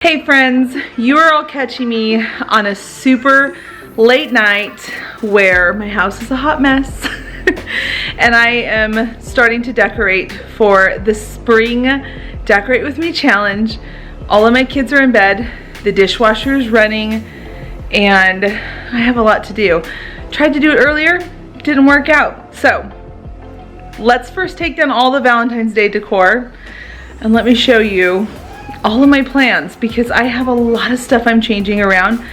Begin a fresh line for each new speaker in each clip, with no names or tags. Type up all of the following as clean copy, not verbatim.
Hey friends, you are all catching me on a super late night where my house is a hot mess and I am starting to decorate for the spring Decorate With Me challenge. All of my kids are in bed, the dishwasher is running, and I have a lot to do. Tried to do it earlier, didn't work out. So let's first take down all the Valentine's Day decor and let me show you all of my plans, because I have a lot of stuff I'm changing around.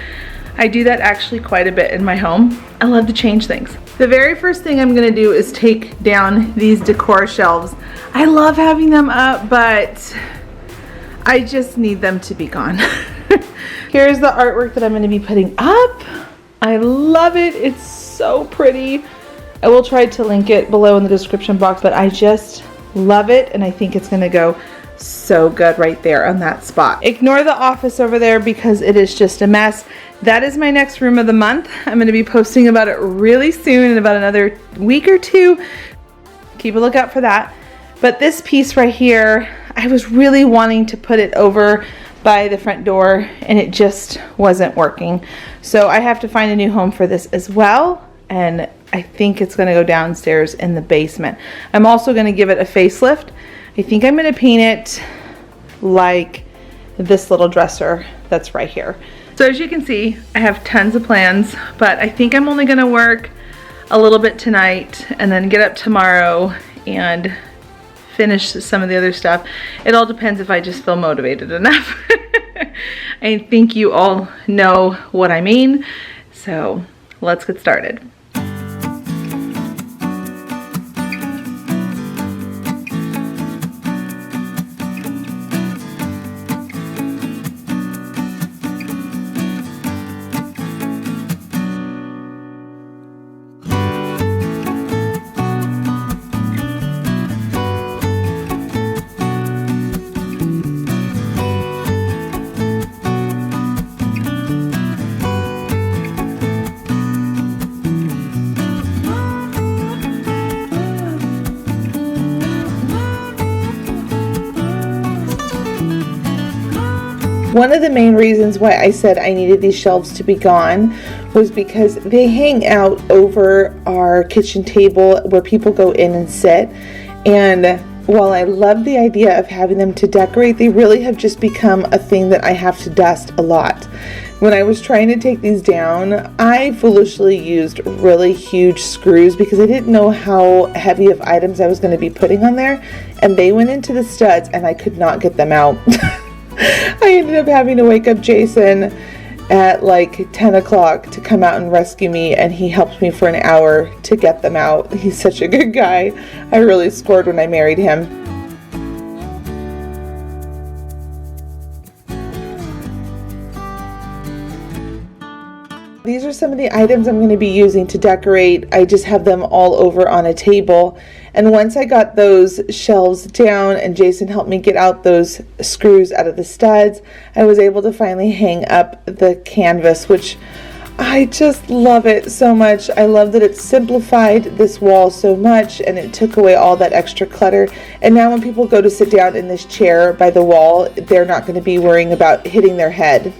I do that actually quite a bit in my home. I love to change things. The very first thing I'm gonna do is take down these decor shelves. I love having them up, but I just need them to be gone. Here's the artwork that I'm gonna be putting up. I love it, it's so pretty. I will try to link it below in the description box, but I just love it and I think it's gonna go so good right there on that spot. Ignore the office over there because it is just a mess. That is my next room of the month. I'm going to be posting about it really soon, in about another week or two. Keep a lookout for that. But this piece right here, I was really wanting to put it over by the front door and it just wasn't working. So I have to find a new home for this as well, and I think it's going to go downstairs in the basement. I'm also going to give it a facelift. I think I'm going to paint it like this little dresser that's right here. So as you can see, I have tons of plans, but I think I'm only going to work a little bit tonight and then get up tomorrow and finish some of the other stuff. It all depends if I just feel motivated enough. I think you all know what I mean. So let's get started. One of the main reasons why I said I needed these shelves to be gone was because they hang out over our kitchen table where people go in and sit. And while I love the idea of having them to decorate, they really have just become a thing that I have to dust a lot. When I was trying to take these down, I foolishly used really huge screws because I didn't know how heavy of items I was going to be putting on there. And they went into the studs and I could not get them out. I ended up having to wake up Jason at like 10 o'clock to come out and rescue me, and he helped me for an hour to get them out. He's such a good guy. I really scored when I married him. These are some of the items I'm going to be using to decorate. I just have them all over on a table. And once I got those shelves down and Jason helped me get out those screws out of the studs, I was able to finally hang up the canvas, which I just love it so much. I love that it simplified this wall so much and it took away all that extra clutter. And now when people go to sit down in this chair by the wall, they're not going to be worrying about hitting their head.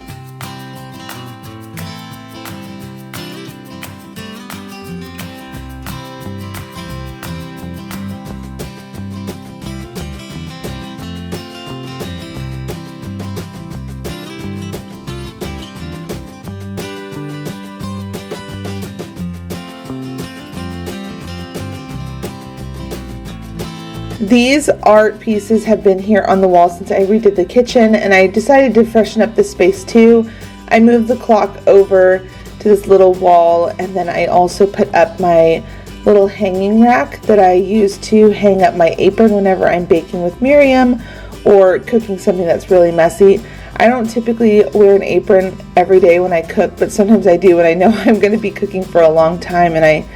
These art pieces have been here on the wall since I redid the kitchen, and I decided to freshen up the space too. I moved the clock over to this little wall, and then I also put up my little hanging rack that I use to hang up my apron whenever I'm baking with Miriam or cooking something that's really messy. I don't typically wear an apron every day when I cook, but sometimes I do when I know I'm going to be cooking for a long time and I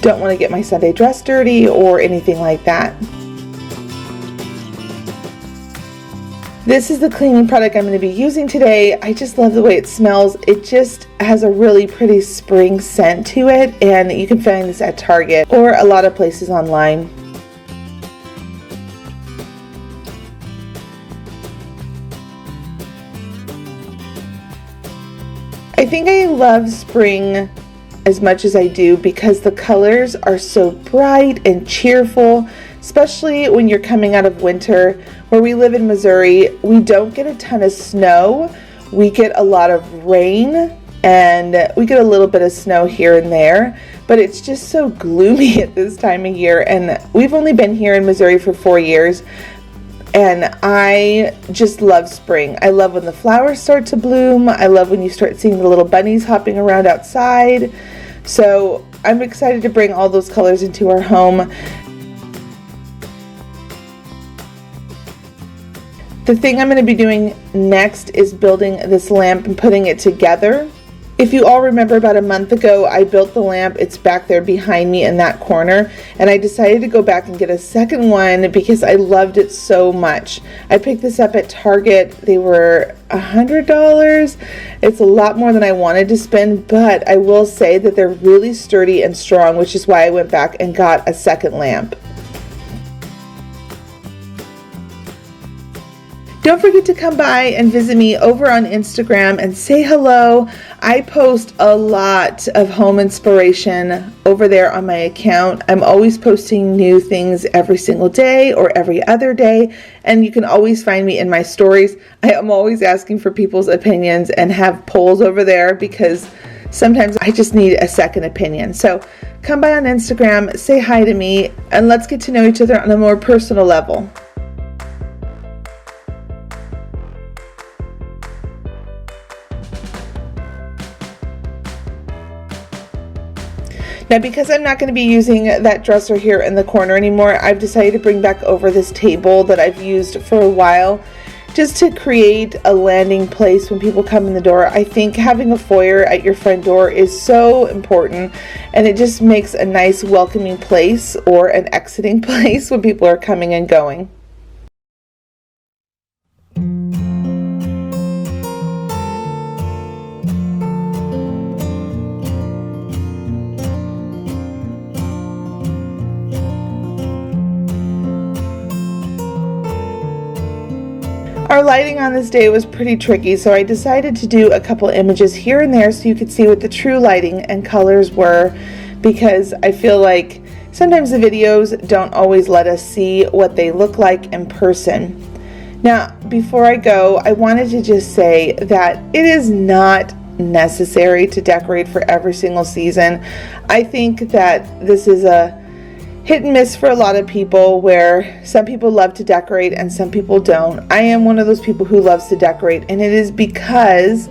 don't want to get my Sunday dress dirty or anything like that. This is the cleaning product I'm going to be using today. I just love the way it smells. It just has a really pretty spring scent to it, and you can find this at Target or a lot of places online. think I love spring as much as I do because the colors are so bright and cheerful, especially when you're coming out of winter. Where we live in Missouri, we don't get a ton of snow. We get a lot of rain and we get a little bit of snow here and there, but it's just so gloomy at this time of year. And we've only been here in Missouri for 4 years, and I just love spring. I love when the flowers start to bloom. I love when you start seeing the little bunnies hopping around outside. So I'm excited to bring all those colors into our home. The thing I'm going to be doing next is building this lamp and putting it together. If you all remember, about a month ago, I built the lamp. It's back there behind me in that corner, and I decided to go back and get a second one because I loved it so much. I picked this up at Target. They were $100. It's a lot more than I wanted to spend, but I will say that they're really sturdy and strong, which is why I went back and got a second lamp. Don't forget to come by and visit me over on Instagram and say hello. I post a lot of home inspiration over there on my account. I'm always posting new things every single day or every other day, and you can always find me in my stories. I am always asking for people's opinions and have polls over there because sometimes I just need a second opinion. So come by on Instagram, say hi to me, and let's get to know each other on a more personal level. Now, because I'm not going to be using that dresser here in the corner anymore, I've decided to bring back over this table that I've used for a while just to create a landing place when people come in the door. I think having a foyer at your front door is so important, and it just makes a nice welcoming place or an exiting place when people are coming and going. Our lighting on this day was pretty tricky, so I decided to do a couple images here and there so you could see what the true lighting and colors were, because I feel like sometimes the videos don't always let us see what they look like in person. Now, before I go, I wanted to just say that it is not necessary to decorate for every single season. I think that this is a hit and miss for a lot of people, where some people love to decorate and some people don't. I am one of those people who loves to decorate, and it is because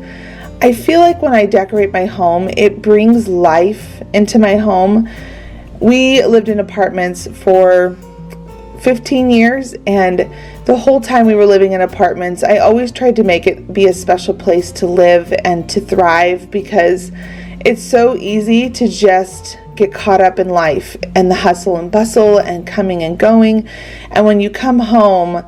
I feel like when I decorate my home, it brings life into my home. We lived in apartments for 15 years, and the whole time we were living in apartments, I always tried to make it be a special place to live and to thrive, because it's so easy to just get caught up in life and the hustle and bustle and coming and going. And when you come home,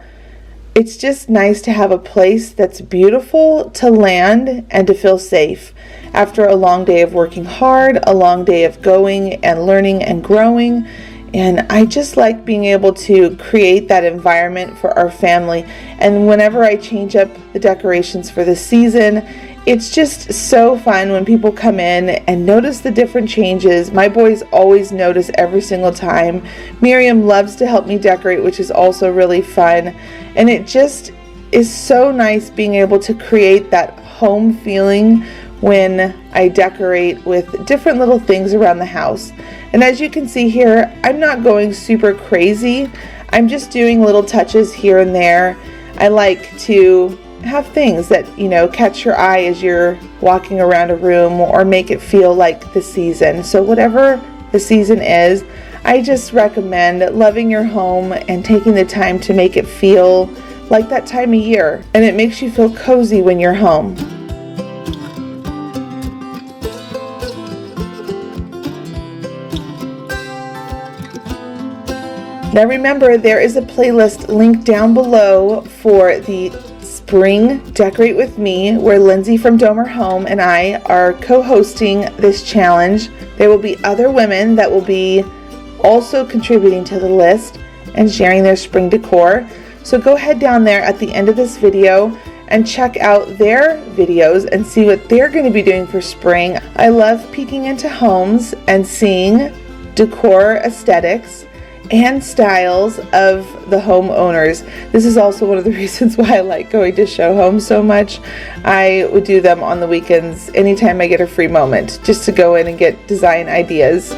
it's just nice to have a place that's beautiful to land and to feel safe after a long day of working hard, a long day of going and learning and growing. And I just like being able to create that environment for our family. And whenever I change up the decorations for the season, it's just so fun when people come in and notice the different changes. My boys always notice every single time. Miriam loves to help me decorate, which is also really fun. And it just is so nice being able to create that home feeling when I decorate with different little things around the house. And as you can see here, I'm not going super crazy. I'm just doing little touches here and there. I like to have things that, catch your eye as you're walking around a room or make it feel like the season. So whatever the season is, I just recommend loving your home and taking the time to make it feel like that time of year. And it makes you feel cozy when you're home. Now remember, there is a playlist linked down below for the Spring Decorate With Me, where Lindsay from Domer Home and I are co-hosting this challenge. There will be other women that will be also contributing to the list and sharing their spring decor. So go head down there at the end of this video and check out their videos and see what they're going to be doing for spring. I love peeking into homes and seeing decor aesthetics and styles of the homeowners. This is also one of the reasons why I like going to show homes so much. I would do them on the weekends anytime I get a free moment, just to go in and get design ideas.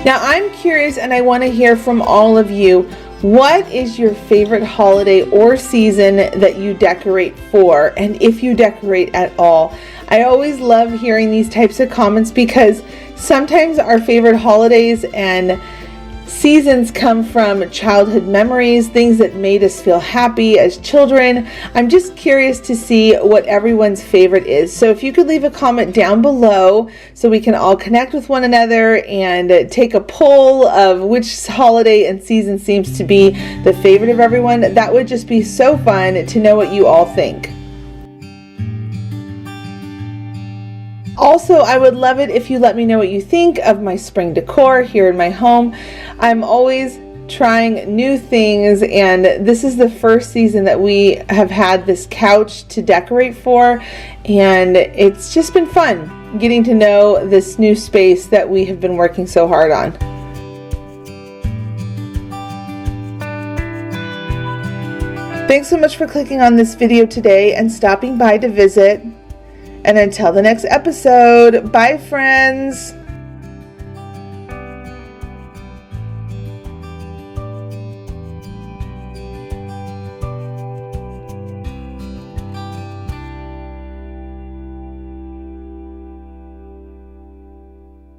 Now I'm curious and I want to hear from all of you. What is your favorite holiday or season that you decorate for, and if you decorate at all? I always love hearing these types of comments because sometimes our favorite holidays and seasons come from childhood memories, things that made us feel happy as children. I'm just curious to see what everyone's favorite is. So if you could leave a comment down below so we can all connect with one another and take a poll of which holiday and season seems to be the favorite of everyone, that would just be so fun to know what you all think. Also, I would love it if you let me know what you think of my spring decor here in my home. I'm always trying new things, and this is the first season that we have had this couch to decorate for, and it's just been fun getting to know this new space that we have been working so hard on. Thanks so much for clicking on this video today and stopping by to visit. And until the next episode, bye friends!